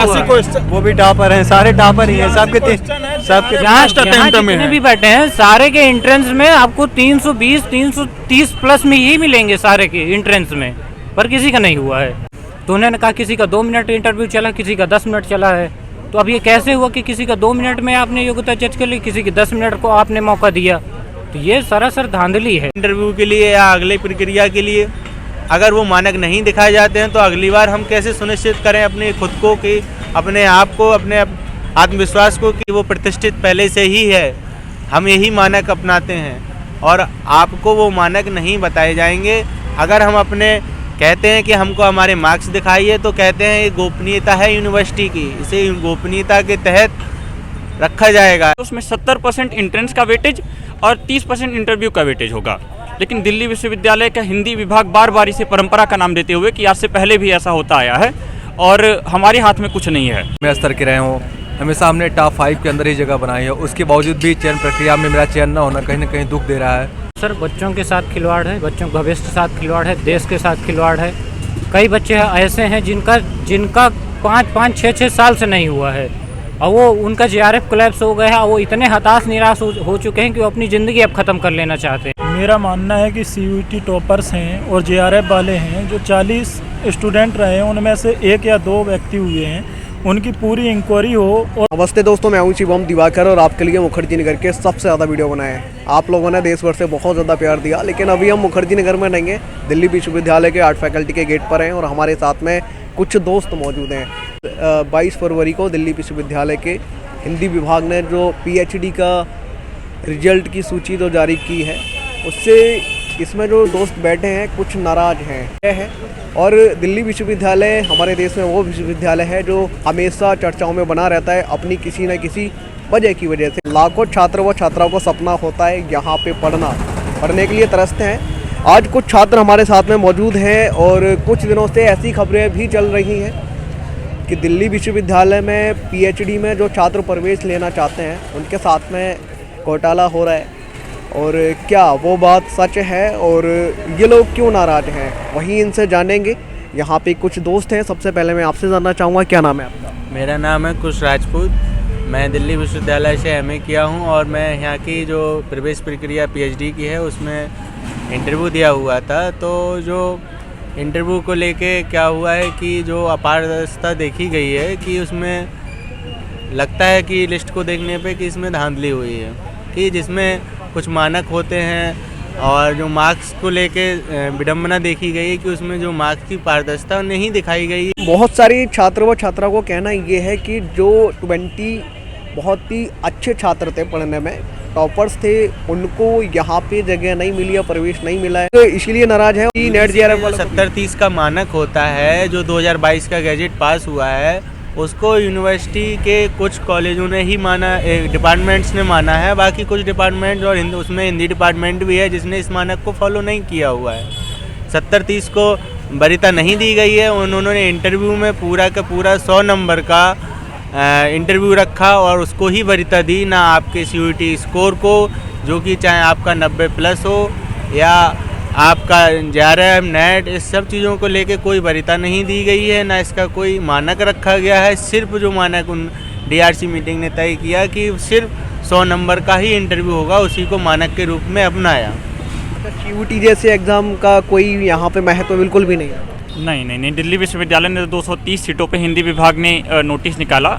वो भी टॉपर हैं, सारे टॉपर ही हैं, सबके यहाँ जितने भी बैठे हैं सारे के एंट्रेंस में आपको 320 330 प्लस में ही मिलेंगे सारे के एंट्रेंस में, पर किसी का नहीं हुआ है। तो उन्होंने कहा किसी का 2 मिनट इंटरव्यू चला, किसी का 10 मिनट चला है। तो अब ये कैसे हुआ कि किसी का 2 मिनट में आपने योग्यता जज कर ली, किसी की 10 मिनट को आपने मौका दिया? तो ये सरासर धांधली है। इंटरव्यू के लिए या अगले प्रक्रिया के लिए अगर वो मानक नहीं दिखाए जाते हैं तो अगली बार हम कैसे सुनिश्चित करें अपने खुद को कि अपने आप को, अपने आत्मविश्वास को कि वो प्रतिष्ठित पहले से ही है। हम यही मानक अपनाते हैं और आपको वो मानक नहीं बताए जाएंगे। अगर हम अपने कहते हैं कि हमको हमारे मार्क्स दिखाइए तो कहते हैं ये गोपनीयता है यूनिवर्सिटी की, इसे गोपनीयता के तहत रखा जाएगा। उसमें 70% एंट्रेंस का वेटेज और 30% इंटरव्यू का वेटेज होगा। लेकिन दिल्ली विश्वविद्यालय का हिंदी विभाग बार बार इसे परंपरा का नाम देते हुए कि आज से पहले भी ऐसा होता आया है और हमारे हाथ में कुछ नहीं है। मैं स्तर के रहे हूँ, हमेशा हमने टॉप 5 के अंदर ही जगह बनाई है, उसके बावजूद भी चयन प्रक्रिया में मेरा चयन न होना कहीं ना कहीं दुख दे रहा है। सर बच्चों के साथ खिलवाड़ है, बच्चों के भविष्य के साथ खिलवाड़ है, देश के साथ खिलवाड़ है। कई बच्चे ऐसे हैं जिनका 5-5, 6-6 साल से नहीं हुआ है और वो उनका JRF कोलैप्स हो गया है। वो इतने हताश निराश हो चुके हैं कि वो अपनी ज़िंदगी अब ख़त्म कर लेना चाहते हैं। मेरा मानना है कि CUET टॉपर्स हैं और JRF वाले हैं, जो 40 स्टूडेंट रहे हैं उनमें से 1 या 2 व्यक्ति हुए हैं, उनकी पूरी इंक्वायरी हो। और नमस्ते दोस्तों, मैं हूं शिवम दिवाकर और आपके लिए मुखर्जी नगर के सबसे ज़्यादा वीडियो बनाए हैं। आप लोगों ने देश भर से बहुत ज़्यादा प्यार दिया, लेकिन अभी हम मुखर्जी नगर में नहीं हैं, दिल्ली विश्वविद्यालय के आर्ट फैकल्टी के गेट पर हैं और हमारे साथ में कुछ दोस्त मौजूद हैं। 22 फरवरी को दिल्ली विश्वविद्यालय के हिंदी विभाग ने जो PhD का रिजल्ट की सूची तो जारी की है, उससे इसमें जो दोस्त बैठे हैं कुछ नाराज़ हैं और दिल्ली विश्वविद्यालय हमारे देश में वो विश्वविद्यालय है जो हमेशा चर्चाओं में बना रहता है अपनी किसी न किसी वजह की वजह से। लाखों छात्र व छात्राओं को सपना होता है यहाँ पे पढ़ने के लिए तरसते हैं। आज कुछ छात्र हमारे साथ में मौजूद हैं और कुछ दिनों से ऐसी खबरें भी चल रही हैं कि दिल्ली विश्वविद्यालय में PhD में जो छात्र प्रवेश लेना चाहते हैं उनके साथ में घोटाला हो रहा है, और क्या वो बात सच है और ये लोग क्यों नाराज़ हैं, वहीं इनसे जानेंगे। यहाँ पे कुछ दोस्त हैं। सबसे पहले मैं आपसे जानना चाहूँगा, क्या नाम है आपका? मेरा नाम है कुश राजपूत। मैं दिल्ली विश्वविद्यालय से MA किया हूँ और मैं यहाँ की जो प्रवेश प्रक्रिया PhD की है उसमें इंटरव्यू दिया हुआ था। तो जो इंटरव्यू को लेके क्या हुआ है कि जो अपारदर्शिता देखी गई है कि उसमें लगता है कि लिस्ट को देखने पे कि इसमें धांधली हुई है, कि जिसमें कुछ मानक होते हैं और जो मार्क्स को लेके विडम्बना देखी गई है कि उसमें जो मार्क्स की पारदर्शिता नहीं दिखाई गई। बहुत सारी छात्र व छात्राओं को कहना ये है कि जो 20 बहुत ही अच्छे छात्र थे, पढ़ने में टॉपर्स थे, उनको यहाँ पे जगह नहीं मिली या प्रवेश नहीं मिला है, तो इसीलिए नाराज है। नेट JRF 70-30 का मानक होता है जो 2022 का गैजेट पास हुआ है, उसको यूनिवर्सिटी के कुछ कॉलेजों ने ही माना, डिपार्टमेंट्स ने माना है। बाकी कुछ डिपार्टमेंट और उसमें हिंदी डिपार्टमेंट भी है जिसने इस मानक को फॉलो नहीं किया हुआ है। 70-30 को वरीयता नहीं दी गई है। उन्होंने इंटरव्यू में पूरा का पूरा 100 नंबर का इंटरव्यू रखा और उसको ही वरीयता दी, ना आपके CUET स्कोर को, जो कि चाहे आपका 90+ हो या आपका JRF नेट, इस सब चीज़ों को लेके कोई वरीयता नहीं दी गई है, ना इसका कोई मानक रखा गया है। सिर्फ जो मानक उन DRC मीटिंग ने तय किया कि सिर्फ 100 नंबर का ही इंटरव्यू होगा, उसी को मानक के रूप में अपनाया। CUET जैसे एग्ज़ाम का कोई यहाँ पे महत्व बिल्कुल भी नहीं है। नहीं, दिल्ली विश्वविद्यालय ने 230 सीटों पे हिंदी विभाग ने नोटिस निकाला।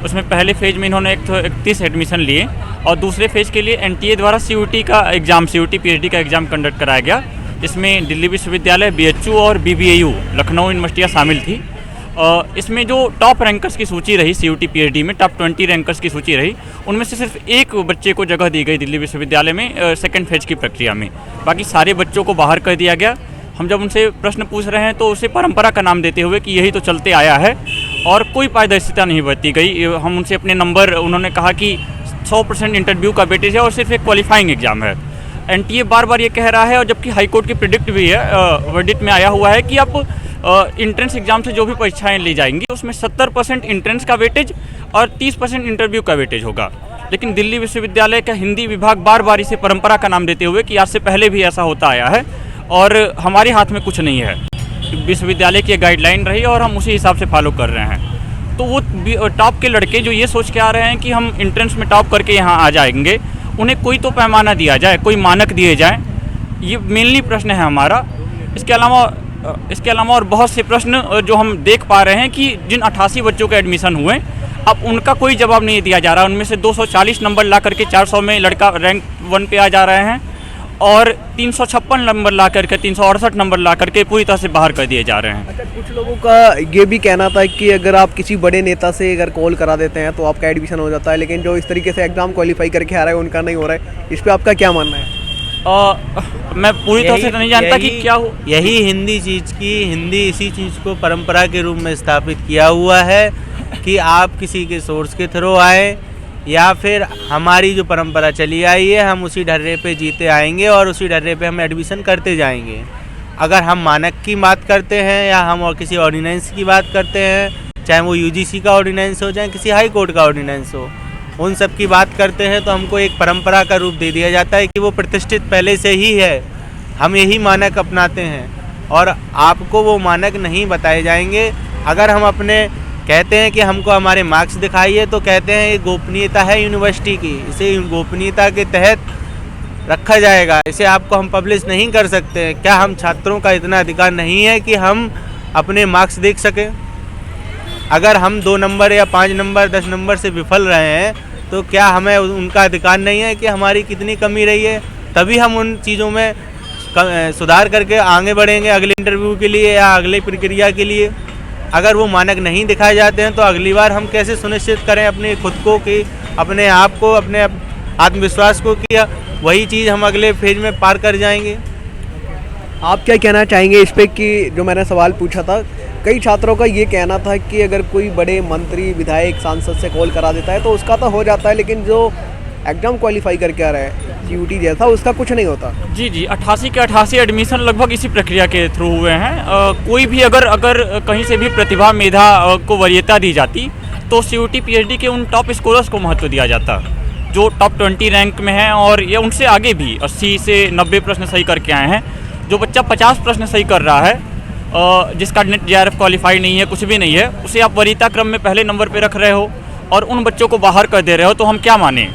उसमें पहले फेज में इन्होंने 31 एडमिशन लिए और दूसरे फेज के लिए NTA द्वारा CUET का एग्ज़ाम, CUET PhD का एग्ज़ाम कंडक्ट कराया गया, जिसमें दिल्ली विश्वविद्यालय, BHU और BBAU लखनऊ यूनिवर्सिटियाँ शामिल थी। इसमें जो टॉप रैंकर्स की सूची रही CUET PhD में, टॉप 20 रैंकर्स की सूची रही, उनमें से सिर्फ एक बच्चे को जगह दी गई दिल्ली विश्वविद्यालय में सेकेंड फेज की प्रक्रिया में। बाकी सारे बच्चों को बाहर कर दिया गया। हम जब उनसे प्रश्न पूछ रहे हैं तो उसे परंपरा का नाम देते हुए कि यही तो चलते आया है और कोई पारदर्शिता नहीं बरती गई। हम उनसे अपने नंबर, उन्होंने कहा कि 100% इंटरव्यू का वेटेज है और सिर्फ एक क्वालिफाइंग एग्जाम है। NTA बार बार ये कह रहा है, और जबकि हाईकोर्ट की प्रिडिक्ट भी है, वर्डिक्ट में आया हुआ है कि अब इंट्रेंस एग्जाम से जो भी परीक्षाएं ली जाएंगी उसमें 70% इंट्रेंस का वेटेज और 30% इंटरव्यू का वेटेज होगा। लेकिन दिल्ली विश्वविद्यालय का हिंदी विभाग बार बार इसे परंपरा का नाम देते हुए कि आज से पहले भी ऐसा होता आया है और हमारे हाथ में कुछ नहीं है। विश्वविद्यालय की गाइडलाइन रही और हम उसी हिसाब से फॉलो कर रहे हैं। तो वो टॉप के लड़के जो ये सोच के आ रहे हैं कि हम एंट्रेंस में टॉप करके यहाँ आ जाएंगे, उन्हें कोई तो पैमाना दिया जाए, कोई मानक दिए जाए। ये मेनली प्रश्न है हमारा। इसके अलावा और बहुत से प्रश्न जो हम देख पा रहे हैं कि जिन 88 बच्चों के एडमिशन हुए, अब उनका कोई जवाब नहीं दिया जा रहा। उनमें से 240 नंबर ला करके 400 में लड़का रैंक 1 पे आ जा रहे हैं और 356 नंबर ला करके 368 नंबर ला करके पूरी तरह से बाहर कर दिए जा रहे हैं। अच्छा, कुछ लोगों का ये भी कहना था कि अगर आप किसी बड़े नेता से अगर कॉल करा देते हैं तो आपका एडमिशन हो जाता है, लेकिन जो इस तरीके से एग्ज़ाम क्वालिफाई करके आ रहा है उनका नहीं हो रहा है। इस पर आपका क्या मानना है? मैं पूरी तरह से तो नहीं जानता कि क्या हो। यही हिंदी इसी चीज़ को परंपरा के रूप में स्थापित किया हुआ है कि आप किसी के सोर्स के थ्रू आए या फिर हमारी जो परंपरा चली आई है हम उसी ढर्रे पे जीते आएंगे और उसी ढर्रे पे हम एडमिशन करते जाएंगे। अगर हम मानक की बात करते हैं या हम और किसी ऑर्डिनेंस की बात करते हैं, चाहे वो यूजीसी का ऑर्डिनेंस हो चाहे किसी हाई कोर्ट का ऑर्डिनेंस हो, उन सब की बात करते हैं तो हमको एक परंपरा का रूप दे दिया जाता है कि वो प्रतिष्ठित पहले से ही है, हम यही मानक अपनाते हैं और आपको वो मानक नहीं बताए जाएंगे। अगर हम अपने कहते हैं कि हमको हमारे मार्क्स दिखाइए तो कहते हैं ये गोपनीयता है यूनिवर्सिटी की, इसे गोपनीयता के तहत रखा जाएगा, इसे आपको हम पब्लिश नहीं कर सकते हैं। क्या हम छात्रों का इतना अधिकार नहीं है कि हम अपने मार्क्स देख सकें? अगर हम 2 नंबर या 5 नंबर 10 नंबर से विफल रहे हैं तो क्या हमें उनका अधिकार नहीं है कि हमारी कितनी कमी रही है? तभी हम उन चीज़ों में सुधार करके आगे बढ़ेंगे अगले इंटरव्यू के लिए या अगले प्रक्रिया के लिए। अगर वो मानक नहीं दिखाए जाते हैं तो अगली बार हम कैसे सुनिश्चित करें अपने खुद को कि अपने आप को, अपने आत्मविश्वास को कि वही चीज़ हम अगले फेज में पार कर जाएंगे। आप क्या कहना चाहेंगे इस पे कि जो मैंने सवाल पूछा था, कई छात्रों का ये कहना था कि अगर कोई बड़े मंत्री, विधायक, सांसद से कॉल करा देता है तो उसका तो हो जाता है, लेकिन जो एग्ज़ाम क्वालिफाई करके आ रहा है CUT जैसा, उसका कुछ नहीं होता। जी 88 के 88 एडमिशन लगभग इसी प्रक्रिया के थ्रू हुए हैं। कोई भी अगर कहीं से भी प्रतिभा मेधा को वरीयता दी जाती तो CUT PhD के उन टॉप स्कोरर्स को महत्व दिया जाता जो टॉप 20 रैंक में हैं और ये उनसे आगे भी 80 से 90 प्रश्न सही करके आए हैं। जो बच्चा 50 प्रश्न सही कर रहा है, जिसका नेट JRF क्वालिफाई नहीं है, कुछ भी नहीं है, उसे आप वरीयता क्रम में पहले नंबर पे रख रहे हो और उन बच्चों को बाहर कर दे रहे हो, तो हम क्या माने?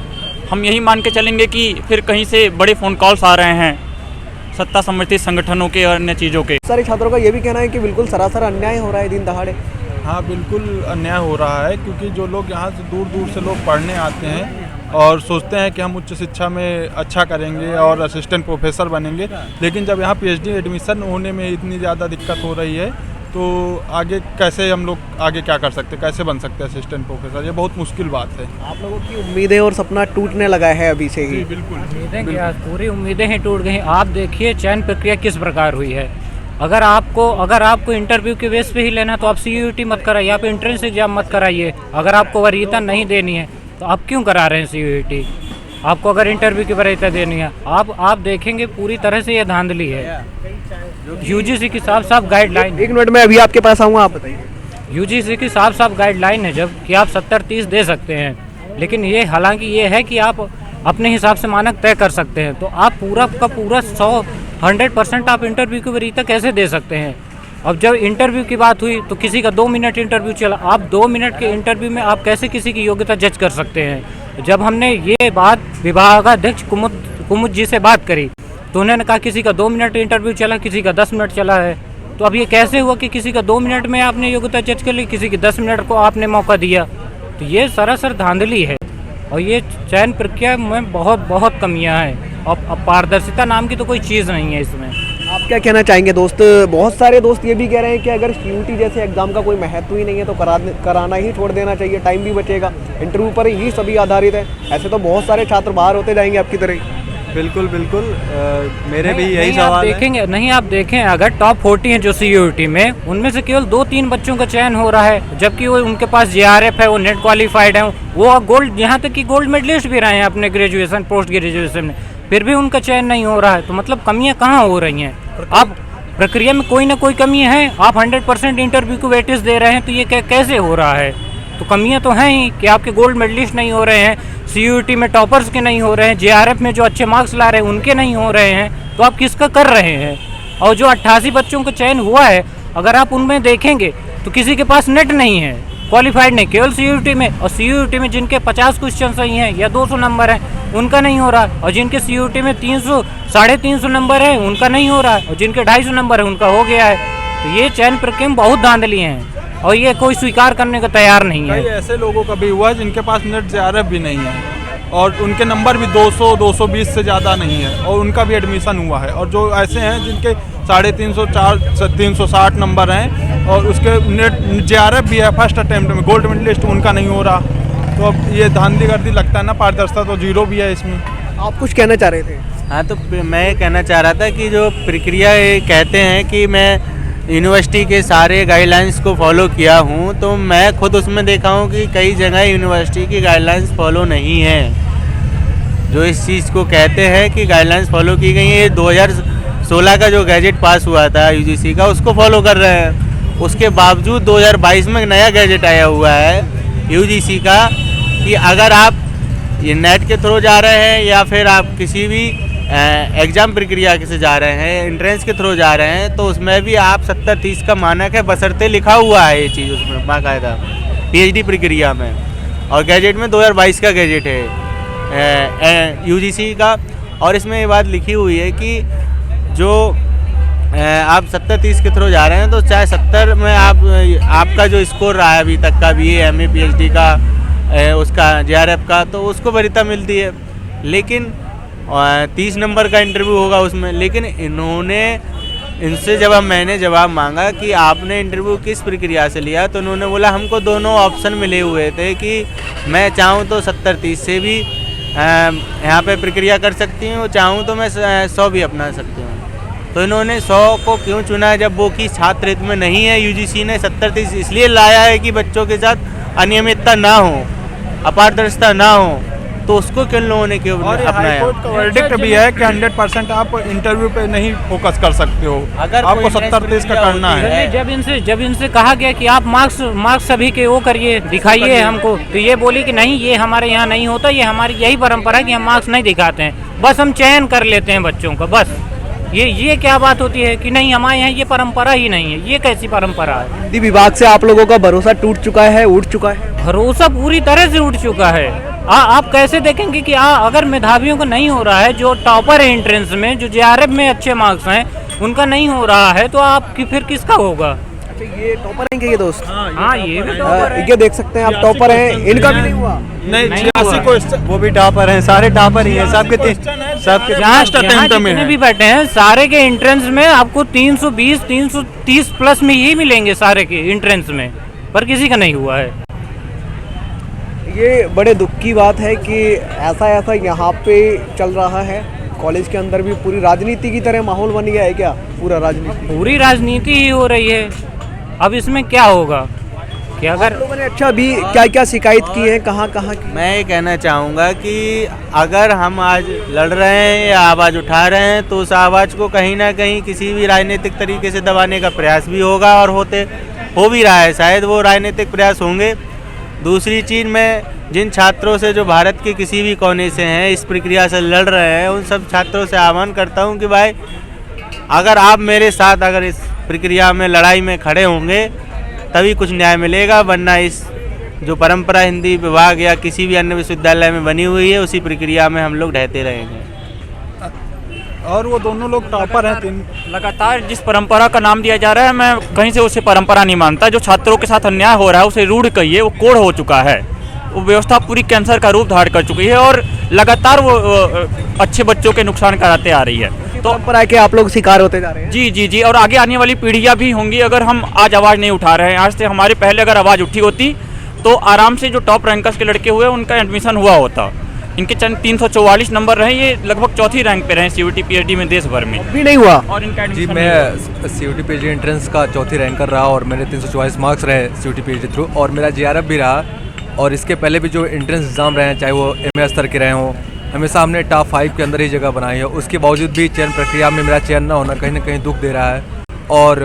हम यही मान के चलेंगे कि फिर कहीं से बड़े फ़ोन कॉल्स आ रहे हैं सत्ता समर्थित संगठनों के और अन्य चीज़ों के। सारे छात्रों का ये भी कहना है कि बिल्कुल सरासर अन्याय हो रहा है दिन दहाड़े। हाँ, बिल्कुल अन्याय हो रहा है, क्योंकि जो लोग यहाँ से दूर दूर से लोग पढ़ने आते हैं और सोचते हैं कि हम उच्च शिक्षा में अच्छा करेंगे और असिस्टेंट प्रोफेसर बनेंगे, लेकिन जब यहाँ PhD एडमिशन होने में इतनी ज़्यादा दिक्कत हो रही है तो आगे कैसे हम लोग आगे क्या कर सकते हैं, कैसे बन सकते हैं असिस्टेंट प्रोफेसर? ये बहुत मुश्किल बात है। आप लोगों की उम्मीदें और सपना टूटने लगा है अभी से ही। बिल्कुल, उम्मीदें क्या, पूरी उम्मीदें ही टूट गई। आप देखिए चयन प्रक्रिया किस प्रकार हुई है। अगर आपको इंटरव्यू के बेस पे ही लेना तो आप CUT मत कराइए, आप एंट्रेंस एग्जाम मत कराइए। अगर आपको वरीयता नहीं देनी है तो आप क्यों करा रहे हैं CUT? आपको अगर इंटरव्यू की वरीयता देनी है, आप देखेंगे पूरी तरह से ये धांधली है। UGC की साफ गाइडलाइन। एक मिनट में अभी आपके पास आऊँगा, आप बताइए। UGC की साफ गाइडलाइन है जब कि आप 70-30 दे सकते हैं, लेकिन ये हालांकि ये है कि आप अपने हिसाब से मानक तय कर सकते हैं, तो आप पूरा का पूरा 100% आप इंटरव्यू की वरीयता कैसे दे सकते हैं? अब जब इंटरव्यू की बात हुई तो किसी का 2 मिनट इंटरव्यू चला, आप 2 मिनट के इंटरव्यू में आप कैसे किसी की योग्यता जज कर सकते हैं? जब हमने ये बात विभागाध्यक्ष कुमुद जी से बात करी तो उन्होंने कहा किसी का 2 मिनट इंटरव्यू चला, किसी का 10 मिनट चला है। तो अब ये कैसे हुआ कि किसी का 2 मिनट में आपने योग्यता जज कर ली, किसी की 10 मिनट को आपने मौका दिया? तो ये सरासर धांधली है और ये चयन प्रक्रिया में बहुत कमियां हैं और पारदर्शिता नाम की तो कोई चीज़ नहीं है इसमें। आप क्या कहना चाहेंगे दोस्त? बहुत सारे दोस्त ये भी कह रहे हैं कि अगर CUT जैसे एग्जाम का कोई महत्व ही नहीं है तो कराना ही छोड़ देना चाहिए, टाइम भी बचेगा, इंटरव्यू पर ही सभी आधारित है। ऐसे तो बहुत सारे छात्र बाहर होते जाएंगे आपकी तरह। बिल्कुल मेरे भी यही सवाल है। नहीं, आप देखें अगर टॉप 40 हैं जो CUT में, उनमें से केवल 2-3 बच्चों का चयन हो रहा है, जबकि वो उनके पास JRF है, वो नेट क्वालिफाइड है, वो गोल्ड, यहाँ तक कि गोल्ड मेडलिस्ट भी रहे हैं अपने ग्रेजुएशन पोस्ट ग्रेजुएशन में, फिर भी उनका चयन नहीं हो रहा है। तो मतलब कमियां कहाँ हो रही हैं? आप प्रक्रिया में कोई ना कोई कमी है। आप 100% इंटरव्यू को वेटेज दे रहे हैं तो ये कैसे हो रहा है? तो कमियां तो हैं ही कि आपके गोल्ड मेडलिस्ट नहीं हो रहे हैं, CUT में टॉपर्स के नहीं हो रहे हैं, JRF में जो अच्छे मार्क्स ला रहे हैं उनके नहीं हो रहे हैं, तो आप किसका कर रहे हैं? और जो 88 बच्चों का चयन हुआ है, अगर आप उनमें देखेंगे तो किसी के पास नेट नहीं है, क्वालिफाइड नहीं, केवल CUET में। और CUET में जिनके 50 क्वेश्चन सही हैं या 200 नंबर हैं उनका नहीं हो रहा, और जिनके CUET में 300 350 नंबर है उनका नहीं हो रहा है, और जिनके 250 नंबर है उनका हो गया है। तो ये चयन प्रक्रिया में बहुत धांधली हैं और ये कोई स्वीकार करने को तैयार नहीं है। कई ऐसे लोगों का भी हुआ है जिनके पास नेट JRF भी नहीं है और उनके नंबर भी 200 220 से ज़्यादा नहीं है और उनका भी एडमिशन हुआ है। और जो ऐसे हैं जिनके 350 400 360 नंबर हैं और उसके नेट JRF भी है फर्स्ट अटेम्प्ट में, गोल्ड मेडलिस्ट, उनका नहीं हो रहा। तो अब ये धांधली गर्दी लगता है ना, पारदर्शिता तो जीरो भी है इसमें। आप कुछ कहना चाह रहे थे? हाँ, तो मैं कहना चाह रहा था कि जो प्रक्रिया ये कहते हैं कि मैं यूनिवर्सिटी के सारे गाइडलाइंस को फॉलो किया हूँ, तो मैं खुद उसमें देखा हूँ कि कई जगह यूनिवर्सिटी की गाइडलाइंस फॉलो नहीं है। जो इस चीज़ को कहते हैं कि गाइडलाइंस फॉलो की गई है, ये 2016 का जो गैजेट पास हुआ था UGC का, उसको फॉलो कर रहे हैं। उसके बावजूद 2022 में एक नया गैजेट आया हुआ है UGC का कि अगर आप ये नेट के थ्रू जा रहे हैं या फिर आप किसी भी एग्ज़ाम प्रक्रिया से जा रहे हैं, एंट्रेंस के थ्रू जा रहे हैं, तो उसमें भी आप 70-30 का मानक है, बशर्ते लिखा हुआ है ये चीज़ उसमें बाकायदा PhD प्रक्रिया में। और गैजेट में 2022 का गैजेट है UGC का, और इसमें ये बात लिखी हुई है कि जो आप 70-30 के थ्रू जा रहे हैं तो चाहे 70 में आपका जो स्कोर रहा है अभी तक का BA MA PhD का उसका JRF का, तो उसको वरीयता मिलती है। लेकिन 30 नंबर का इंटरव्यू होगा उसमें। लेकिन इनसे जब मैंने जवाब मांगा कि आपने इंटरव्यू किस प्रक्रिया से लिया, तो उन्होंने बोला हमको दोनों ऑप्शन मिले हुए थे कि मैं चाहूँ तो 70-30 से भी यहाँ पे प्रक्रिया कर सकती हूँ, चाहूँ तो मैं 100 भी अपना सकती हूँ। तो इन्होंने 100 को क्यों चुना है जब वो कि छात्र हित में नहीं है? UGC ने 70-30 इसलिए लाया है कि बच्चों के साथ अनियमितता ना हो, अपारदर्शिता ना हो, तो उसको किन लोगों ने क्यों अपनाया? हाईकोर्ट का वर्डिक्ट भी है कि 100% आप इंटरव्यू पे नहीं फोकस कर सकते हो, अगर आपको 70-30 का करना है। जब इनसे कहा गया कि आप मार्क्स सभी के वो करिए, दिखाइए हमको, तो ये बोली कि नहीं, ये हमारे यहाँ नहीं होता, ये हमारी यही परंपरा है कि हम मार्क्स नहीं दिखाते हैं, बस हम चयन कर लेते हैं बच्चों का। बस ये क्या बात होती है कि नहीं, हमारे यहाँ ये परंपरा ही नहीं है। ये कैसी परंपरा है? हिंदी विभाग से आप लोगों का भरोसा टूट चुका है, उठ चुका है? भरोसा पूरी तरह से उठ चुका है। आप कैसे देखेंगे कि अगर मेधावियों को नहीं हो रहा है, जो टॉपर है एंट्रेंस में, जो JRF में अच्छे मार्क्स हैं, उनका नहीं हो रहा है, तो आपकी फिर किसका होगा? अच्छा, ये टॉपर हैं क्या ये दोस्त? हाँ, ये भी टॉपर है। ये देख सकते हैं आप, टॉपर हैं, इनका भी नहीं हुआ। नहीं, नहीं 86 क्वेश्चन, वो भी टॉपर हैं, सारे टॉपर ही हैं, सबके यहाँ जितने भी बैठे हैं सारे के एंट्रेंस में आपको 320 330 प्लस में ही मिलेंगे सारे के एंट्रेंस में, पर किसी का नहीं हुआ है। ये बड़े दुख की बात है कि ऐसा यहाँ पे चल रहा है। कॉलेज के अंदर भी पूरी राजनीति की तरह माहौल बन गया है क्या? पूरी राजनीति ही हो रही है। अब इसमें क्या होगा कि अगर लोगों ने अच्छा भी क्या शिकायत की है, कहाँ की? मैं ये कहना चाहूँगा कि अगर हम आज लड़ रहे हैं या आवाज़ उठा रहे हैं, तो उस आवाज़ को कहीं ना कहीं किसी भी राजनीतिक तरीके से दबाने का प्रयास भी होगा, और हो भी रहा है, शायद वो राजनीतिक प्रयास होंगे। दूसरी चीज़, मैं जिन छात्रों से जो भारत के किसी भी कोने से हैं, इस प्रक्रिया से लड़ रहे हैं, उन सब छात्रों से आह्वान करता हूं कि भाई, अगर आप मेरे साथ अगर इस प्रक्रिया में लड़ाई में खड़े होंगे तभी कुछ न्याय मिलेगा, वरना इस जो परंपरा हिंदी विभाग या किसी भी अन्य विश्वविद्यालय में बनी हुई है, उसी प्रक्रिया में हम लोग ढहते रहेंगे। और वो दोनों लोग टॉपर हैं। लगातार जिस परंपरा का नाम दिया जा रहा है, मैं कहीं से उसे परंपरा नहीं मानता। जो छात्रों के साथ अन्याय हो रहा है उसे रूढ़ कहिए, वो कोढ़ हो चुका है, वो व्यवस्था पूरी कैंसर का रूप धारण कर चुकी है और लगातार वो अच्छे बच्चों के नुकसान कराते आ रही है। तो परंपरा के आप लोग शिकार होते जा रहे हैं। जी, और आगे आने वाली पीढ़ियाँ भी होंगी अगर हम आज आवाज़ नहीं उठा रहे हैं। आज से हमारे पहले अगर आवाज़ उठी होती तो आराम से जो टॉप रैंकर्स के लड़के हुए उनका एडमिशन हुआ होता। इनके 344 नंबर रहे, ये लगभग चौथी रैंक पे रहे CUET PhD में देश भर में। भी नहीं हुआ। और इनका जी, मैं CUET PhD एंट्रेंस का चौथी रैंकर रहा और मेरे 344 मार्क्स रहे CUET PhD थ्रू, और मेरा JRF भी रहा। और इसके पहले भी जो एंट्रेंस एग्ज़ाम रहे हैं, चाहे वो MA स्तर के रहे हों, हमेशा हमने टॉप 5 के अंदर ही जगह बनाई है। उसके बावजूद भी चयन प्रक्रिया में मेरा चयन ना होना कहीं ना कहीं दुख दे रहा है, और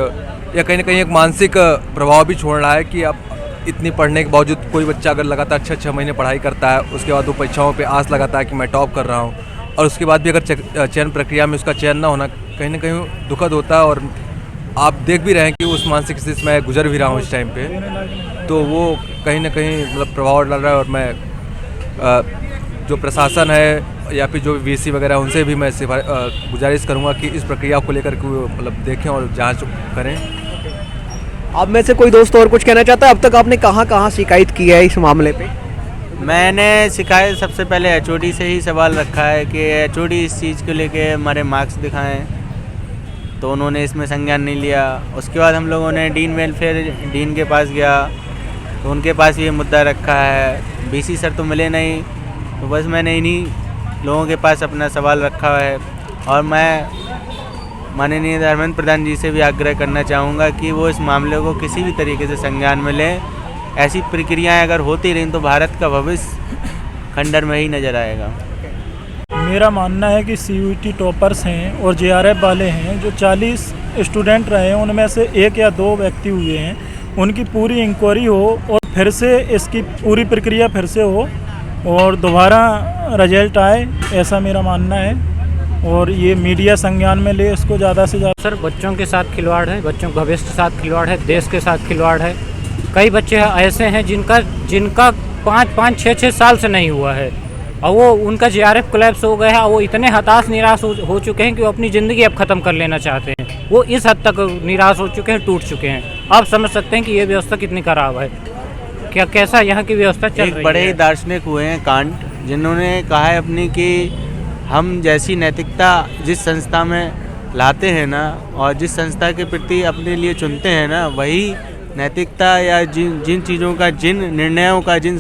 यह कहीं ना कहीं एक मानसिक प्रभाव भी छोड़ रहा है कि अब इतनी पढ़ने के बावजूद कोई बच्चा अगर लगातार 6 महीने पढ़ाई करता है, उसके बाद वो परीक्षाओं पे आस लगाता है कि मैं टॉप कर रहा हूँ, और उसके बाद भी अगर चयन प्रक्रिया में उसका चयन ना होना कहीं ना कहीं दुखद होता है और आप देख भी रहे हैं कि उस मानसिक स्थिति से मैं गुजर भी रहा हूँ इस टाइम पे, तो वो कहीं ना कहीं मतलब प्रभाव डाल रहा है। और मैं जो प्रशासन है या फिर जो वीसी वगैरह उनसे भी मैं गुजारिश करूँगा कि इस प्रक्रिया को लेकर के वो मतलब देखें और जांच करें। आप में से कोई दोस्त और कुछ कहना चाहता है? अब तक आपने कहाँ कहाँ शिकायत की है इस मामले पे? मैंने शिकायत सबसे पहले एचओडी से ही सवाल रखा है कि एचओडी इस चीज़ को लेके हमारे मार्क्स दिखाएं, तो उन्होंने इसमें संज्ञान नहीं लिया। उसके बाद हम लोगों ने डीन वेलफेयर डीन के पास गया, तो उनके पास ये मुद्दा रखा है। बीसी सर तो मिले नहीं, तो बस मैंने इन्हीं लोगों के पास अपना सवाल रखा है। और मैं माननीय धर्मेंद्र प्रधान जी से भी आग्रह करना चाहूँगा कि वो इस मामले को किसी भी तरीके से संज्ञान में लें। ऐसी प्रक्रियाएं अगर होती रहीं तो भारत का भविष्य खंडर में ही नज़र आएगा। मेरा मानना है कि सीयूईटी टॉपर्स हैं और जेआरएफ वाले हैं, जो 40 स्टूडेंट रहे हैं उनमें से 1 या 2 व्यक्ति हुए हैं, उनकी पूरी इंक्वायरी हो और फिर से इसकी पूरी प्रक्रिया फिर से हो और दोबारा रिजल्ट आए, ऐसा मेरा मानना है। और ये मीडिया संज्ञान में ले इसको ज़्यादा से ज़्यादा। सर बच्चों के साथ खिलवाड़ है, बच्चों के भविष्य के साथ खिलवाड़ है, देश के साथ खिलवाड़ है। कई बच्चे ऐसे हैं जिनका 5-5, 6-6 साल से नहीं हुआ है और वो उनका जेआरएफ कोलैप्स हो गया है। वो इतने हताश निराश हो चुके हैं कि वो अपनी ज़िंदगी अब ख़त्म कर लेना चाहते हैं। वो इस हद तक निराश हो चुके हैं, टूट चुके हैं। आप समझ सकते हैं कि ये व्यवस्था कितनी खराब है, क्या कैसा यहाँ की व्यवस्था चल रही है। बड़े ही दार्शनिक हुए हैं कांट, जिन्होंने कहा है अपनी कि हम जैसी नैतिकता जिस संस्था में लाते हैं ना, और जिस संस्था के प्रति अपने लिए चुनते हैं ना, वही नैतिकता या जिन चीज़ों का, जिन निर्णयों का, जिन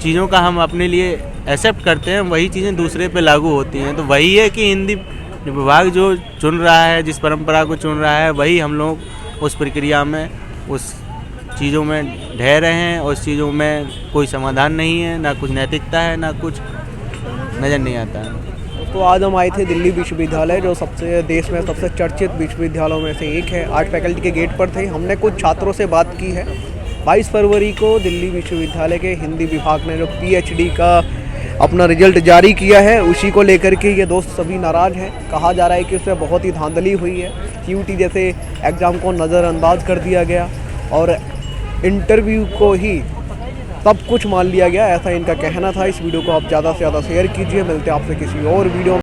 चीज़ों का हम अपने लिए एक्सेप्ट करते हैं, वही चीज़ें दूसरे पे लागू होती हैं। तो वही है कि हिंदी विभाग जो चुन रहा है, जिस परंपरा को चुन रहा है, वही हम लोग उस प्रक्रिया में, उस चीज़ों में ढह रहे हैं। और उस चीज़ों में कोई समाधान नहीं है, ना कुछ नैतिकता है, ना कुछ नज़र नहीं आता है। तो आज हम आए थे दिल्ली विश्वविद्यालय, जो देश में सबसे चर्चित विश्वविद्यालयों में से एक है। 8 फैकल्टी के गेट पर थे। हमने कुछ छात्रों से बात की है। 22 फरवरी को दिल्ली विश्वविद्यालय के हिंदी विभाग ने जो पीएचडी का अपना रिजल्ट जारी किया है, उसी को लेकर के ये दोस्त सभी नाराज़ हैं। कहा जा रहा है कि उसमें बहुत ही धांधली हुई है, सीयूटी जैसे एग्ज़ाम को नज़रअंदाज कर दिया गया और इंटरव्यू को ही सब कुछ मान लिया गया, ऐसा इनका कहना था। इस वीडियो को आप ज़्यादा से ज़्यादा शेयर कीजिए। मिलते हैं आपसे किसी और वीडियो में।